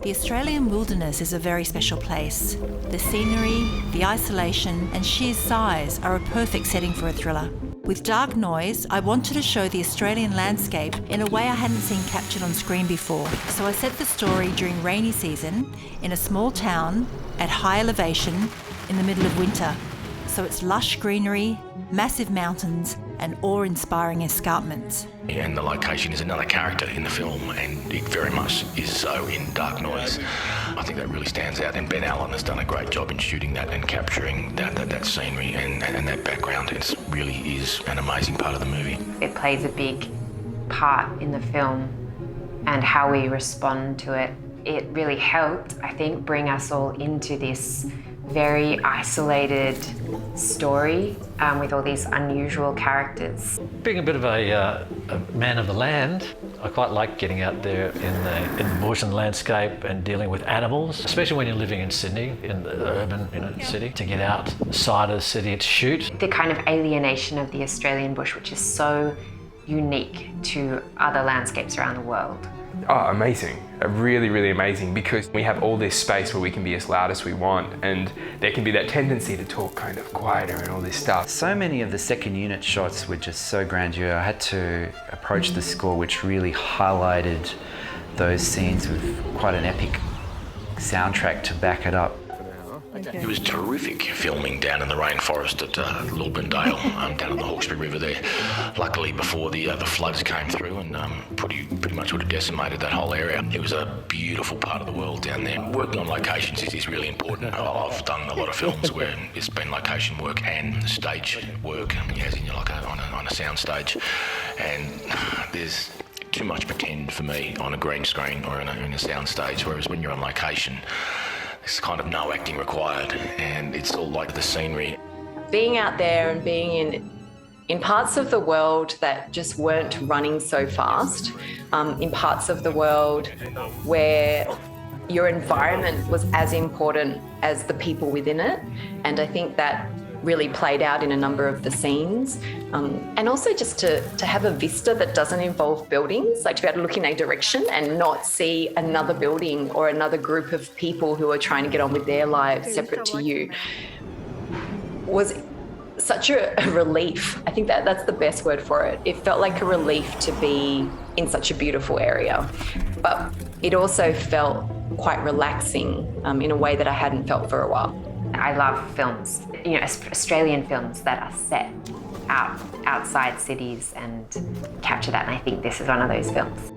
The Australian wilderness is a very special place. The scenery, the isolation, and sheer size are a perfect setting for a thriller. With Dark Noise, I wanted to show the Australian landscape in a way I hadn't seen captured on screen before. So I set the story during rainy season, in a small town, at high elevation, in the middle of winter. So it's lush greenery, massive mountains, and awe-inspiring escarpments. And the location is another character in the film, and it very much is so in Dark Noise. I think that really stands out, and Ben Allen has done a great job in shooting that and capturing that scenery and that background. It really is an amazing part of the movie. It plays a big part in the film and how we respond to it. It really helped, I think, bring us all into this very isolated story with all these unusual characters. Being a bit of a man of the land, I quite like getting out there in the bush and landscape and dealing with animals, especially when you're living in Sydney, in the urban city, to get outside of the city to shoot. The kind of alienation of the Australian bush, which is so unique to other landscapes around the world. Oh, amazing. Really, really amazing, because we have all this space where we can be as loud as we want, and there can be that tendency to talk kind of quieter and all this stuff. So many of the second unit shots were just so grandeur. I had to approach the score, which really highlighted those scenes with quite an epic soundtrack to back it up. It was terrific filming down in the rainforest at Lilburn Dale, down on the Hawkesbury River there. Luckily, before the floods came through and pretty much would have decimated that whole area. It was a beautiful part of the world down there. Working on locations is really important. I've done a lot of films where it's been location work and stage work, as in like on a sound stage, and there's too much pretend for me on a green screen or in a sound stage, whereas when you're on location, there's kind of no acting required, and it's all like the scenery. Being out there and being in parts of the world that just weren't running so fast, in parts of the world where your environment was as important as the people within it, and I think that really played out in a number of the scenes. And also just to have a vista that doesn't involve buildings, like to be able to look in a direction and not see another building or another group of people who are trying to get on with their lives separate to you, was such a relief. I think that's the best word for it. It felt like a relief to be in such a beautiful area, but it also felt quite relaxing in a way that I hadn't felt for a while. I love films, Australian films that are set outside cities and capture that, and I think this is one of those films.